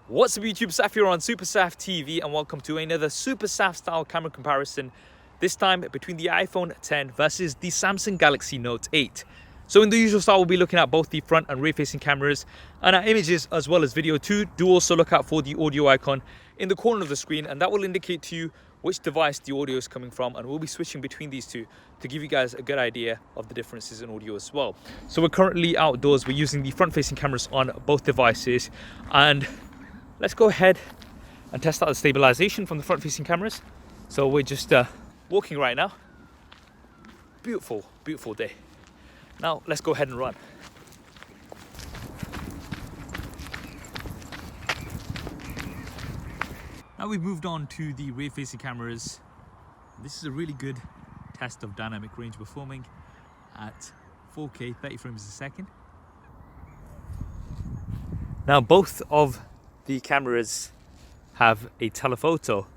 What's up YouTube, Saf here on SuperSaf TV and welcome to another SuperSaf style camera comparison, this time between the iPhone X versus the Samsung Galaxy Note 8. So in the usual style, we'll be looking at both the front and rear facing cameras and our images as well as video too. Do also look out for the audio icon in the corner of the screen, and that will indicate to you which device the audio is coming from, and we'll be switching between these two to give you guys a good idea of the differences in audio as well. So we're currently outdoors, we're using the front facing cameras on both devices, and let's go ahead and test out the stabilization from the front facing cameras. So we're just walking right now. Beautiful, beautiful day. Now let's go ahead and run. Now we've moved on to the rear facing cameras. This is a really good test of dynamic range performing at 4K 30 frames a second. Now both of the cameras have a telephoto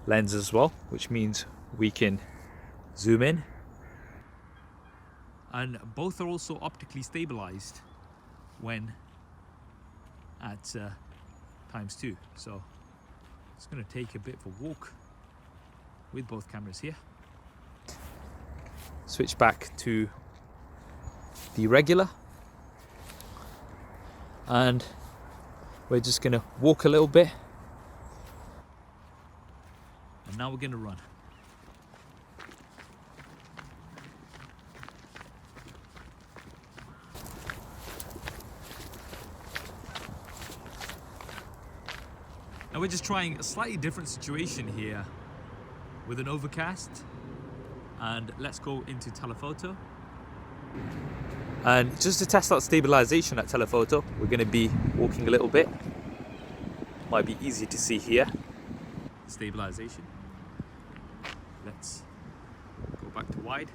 lens as well, which means we can zoom in, and both are also optically stabilized when at ×2. So it's going to take a bit of a walk with both cameras here. Switch back to the regular, and we're just going to walk a little bit, and now we're going to run. Now we're just trying a slightly different situation here with an overcast, and let's go into telephoto. And just to test out stabilization at telephoto, we're going to be walking a little bit. Might be easy to see here. Stabilization. Let's go back to wide.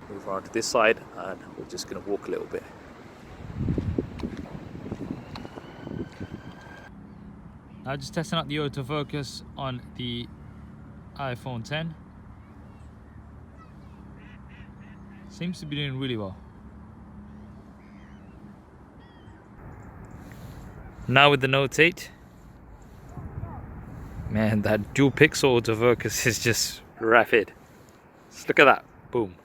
Move around to this side, and we're just going to walk a little bit. Now just testing out the autofocus on the iPhone X. Seems to be doing really well. Now with the Note 8, man, that dual pixel autofocus is just rapid. Just look at that, boom.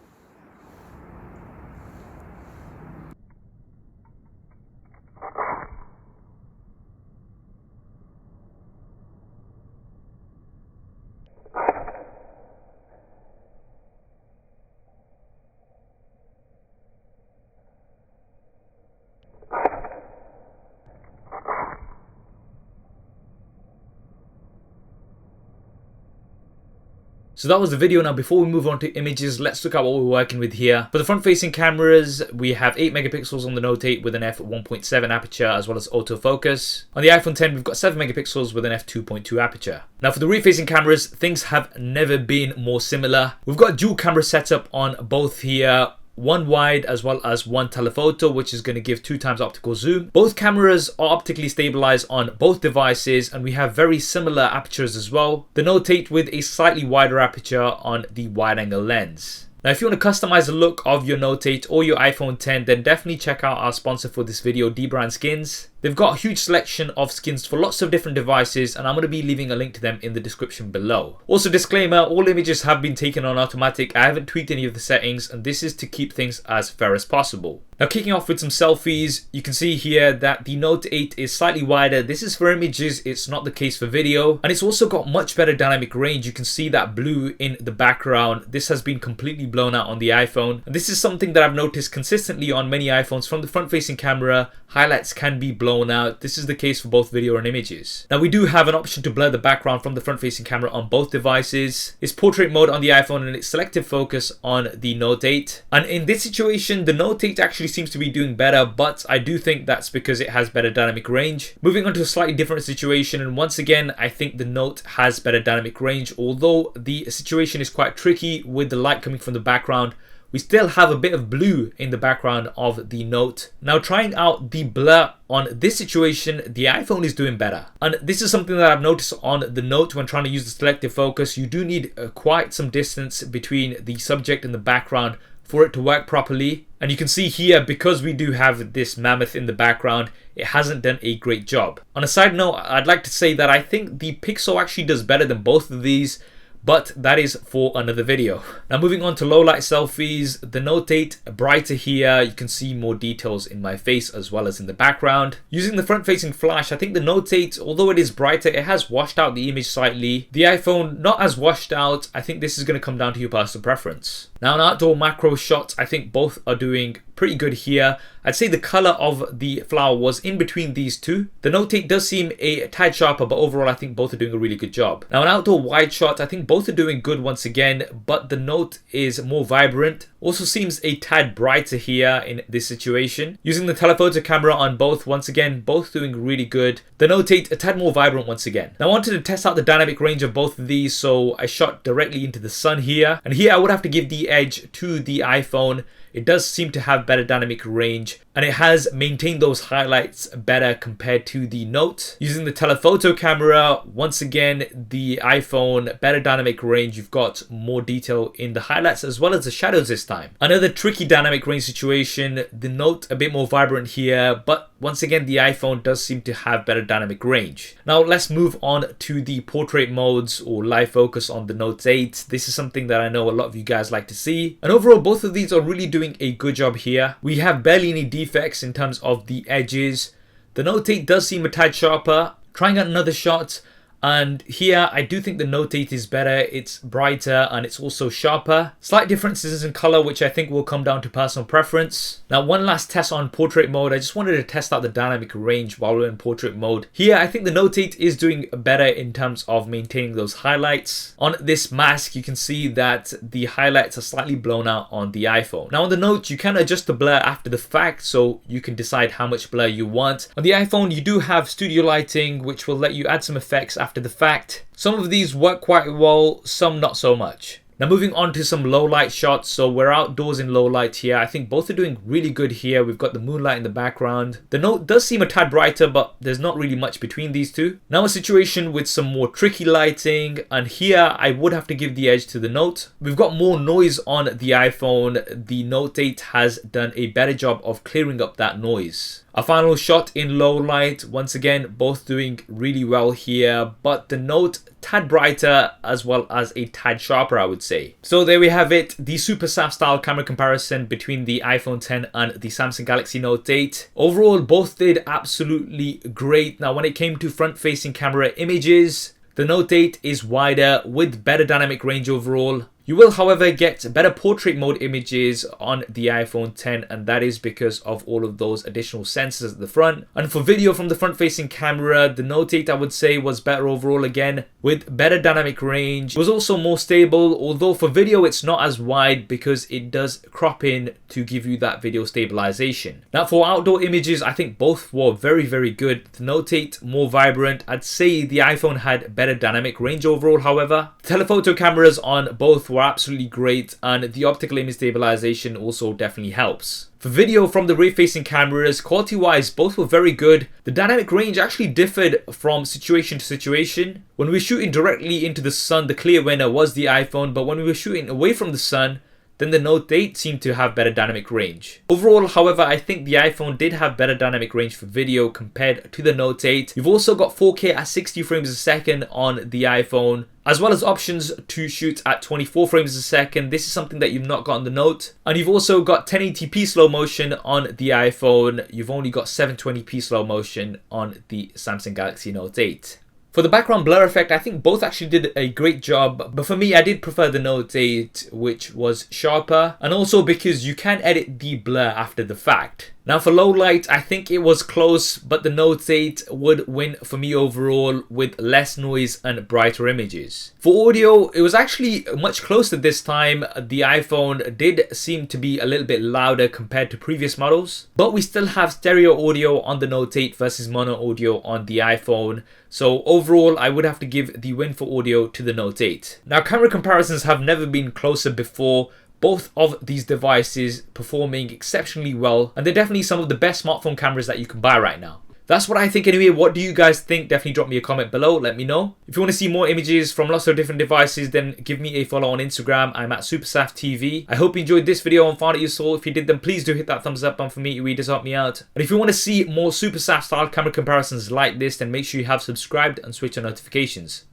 So that was the video. Now before we move on to images, let's look at what we're working with here. For the front facing cameras, we have 8 megapixels on the Note 8 with an f1.7 aperture as well as autofocus. On the iPhone X, we've got 7 megapixels with an f2.2 aperture. Now for the rear facing cameras, things have never been more similar. We've got dual camera setup on both here. One wide as well as one telephoto, which is going to give 2x optical zoom. Both cameras are optically stabilized on both devices, and we have very similar apertures as well. The Note 8 with a slightly wider aperture on the wide angle lens. Now if you want to customize the look of your Note 8 or your iPhone X, then definitely check out our sponsor for this video, dbrand Skins. They've got a huge selection of skins for lots of different devices, and I'm going to be leaving a link to them in the description below. Also disclaimer, all images have been taken on automatic. I haven't tweaked any of the settings, and this is to keep things as fair as possible. Now kicking off with some selfies, you can see here that the Note 8 is slightly wider. This is for images, it's not the case for video. And it's also got much better dynamic range. You can see that blue in the background. This has been completely blown out on the iPhone. And this is something that I've noticed consistently on many iPhones. From the front facing camera, highlights can be blown out. This is the case for both video and images. Now we do have an option to blur the background from the front facing camera on both devices. It's portrait mode on the iPhone and it's selective focus on the Note 8. And in this situation, the Note 8 actually seems to be doing better, but I do think that's because it has better dynamic range. Moving on to a slightly different situation, and once again, I think the Note has better dynamic range, although the situation is quite tricky with the light coming from the background. We still have a bit of blue in the background of the Note. Now trying out the blur on this situation, the iPhone is doing better. And this is something that I've noticed on the Note when trying to use the selective focus. You do need quite some distance between the subject and the background for it to work properly. And you can see here, because we do have this mammoth in the background, it hasn't done a great job. On a side note, I'd like to say that I think the Pixel actually does better than both of these, but that is for another video. Now moving on to low light selfies, the Note 8 brighter here. You can see more details in my face as well as in the background. Using the front facing flash, I think the Note 8, although it is brighter, it has washed out the image slightly. The iPhone, not as washed out. I think this is going to come down to your personal preference. Now in outdoor macro shots, I think both are doing pretty good here. I'd say the color of the flower was in between these two. The Note 8 does seem a tad sharper, but overall I think both are doing a really good job. Now in outdoor wide shots, I think both are doing good once again, but the Note is more vibrant. Also seems a tad brighter here in this situation. Using the telephoto camera on both, once again, both doing really good. The Note 8 a tad more vibrant once again. Now I wanted to test out the dynamic range of both of these, so I shot directly into the sun here. And here I would have to give the edge to the iPhone. It does seem to have better dynamic range, and it has maintained those highlights better compared to the Note. Using the telephoto camera, once again, the iPhone, better dynamic range. You've got more detail in the highlights as well as the shadows this time. Another tricky dynamic range situation, the Note a bit more vibrant here, but once again, the iPhone does seem to have better dynamic range. Now let's move on to the portrait modes or live focus on the Note 8. This is something that I know a lot of you guys like to see. And overall, both of these are really doing a good job here. We have barely any defects in terms of the edges. The Note 8 does seem a tad sharper. Trying out another shot, and here I do think the Note 8 is better. It's brighter and it's also sharper. Slight differences in color, which I think will come down to personal preference. Now one last test on portrait mode. I just wanted to test out the dynamic range while we're in portrait mode. Here I think the Note 8 is doing better in terms of maintaining those highlights. On this mask you can see that the highlights are slightly blown out on the iPhone. Now on the Note you can adjust the blur after the fact, so you can decide how much blur you want. On the iPhone you do have studio lighting, which will let you add some effects after the fact. Some of these work quite well, some not so much. Now moving on to some low light shots. So we're outdoors in low light here. I think both are doing really good here. We've got the moonlight in the background. The Note does seem a tad brighter, but there's not really much between these two. Now a situation with some more tricky lighting, and here I would have to give the edge to the Note. We've got more noise on the iPhone. The Note 8 has done a better job of clearing up that noise. A final shot in low light, once again both doing really well here, but the Note tad brighter as well as a tad sharper, I would say. So there we have it, the SuperSaf style camera comparison between the iPhone 10 and the Samsung Galaxy Note 8. Overall both did absolutely great. Now when it came to front facing camera images, the Note 8 is wider with better dynamic range overall. You will, however, get better portrait mode images on the iPhone 10, and that is because of all of those additional sensors at the front. And for video from the front-facing camera, the Note 8 I would say was better overall again, with better dynamic range. It was also more stable, although for video it's not as wide because it does crop in to give you that video stabilization. Now for outdoor images, I think both were very, very good. The Note 8 more vibrant. I'd say the iPhone had better dynamic range overall, however. Telephoto cameras on both were absolutely great, and the optical image stabilization also definitely helps. For video from the rear-facing cameras, quality-wise, both were very good. The dynamic range actually differed from situation to situation. When we were shooting directly into the sun, the clear winner was the iPhone, but when we were shooting away from the sun, then the Note 8 seemed to have better dynamic range. Overall, however, I think the iPhone did have better dynamic range for video compared to the Note 8. You've also got 4K at 60 frames a second on the iPhone, as well as options to shoot at 24 frames a second. This is something that you've not got on the Note. And you've also got 1080p slow motion on the iPhone. You've only got 720p slow motion on the Samsung Galaxy Note 8. For the background blur effect, I think both actually did a great job, but for me, I did prefer the Note 8, which was sharper, and also because you can edit the blur after the fact. Now for low light, I think it was close, but the Note 8 would win for me overall with less noise and brighter images. For audio, it was actually much closer this time. The iPhone did seem to be a little bit louder compared to previous models, but we still have stereo audio on the Note 8 versus mono audio on the iPhone. So overall, I would have to give the win for audio to the Note 8. Now camera comparisons have never been closer before. Both of these devices performing exceptionally well, and they're definitely some of the best smartphone cameras that you can buy right now. That's what I think anyway. What do you guys think? Definitely drop me a comment below. Let me know. If you want to see more images from lots of different devices, then give me a follow on Instagram. I'm at SuperSaf TV. I hope you enjoyed this video and found it useful. If you did, then please do hit that thumbs up button for me. It really does help me out. And if you want to see more SuperSaf style camera comparisons like this, then make sure you have subscribed and switch on notifications.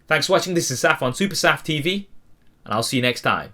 Thanks for watching. This is Saf on SuperSaf TV, and I'll see you next time.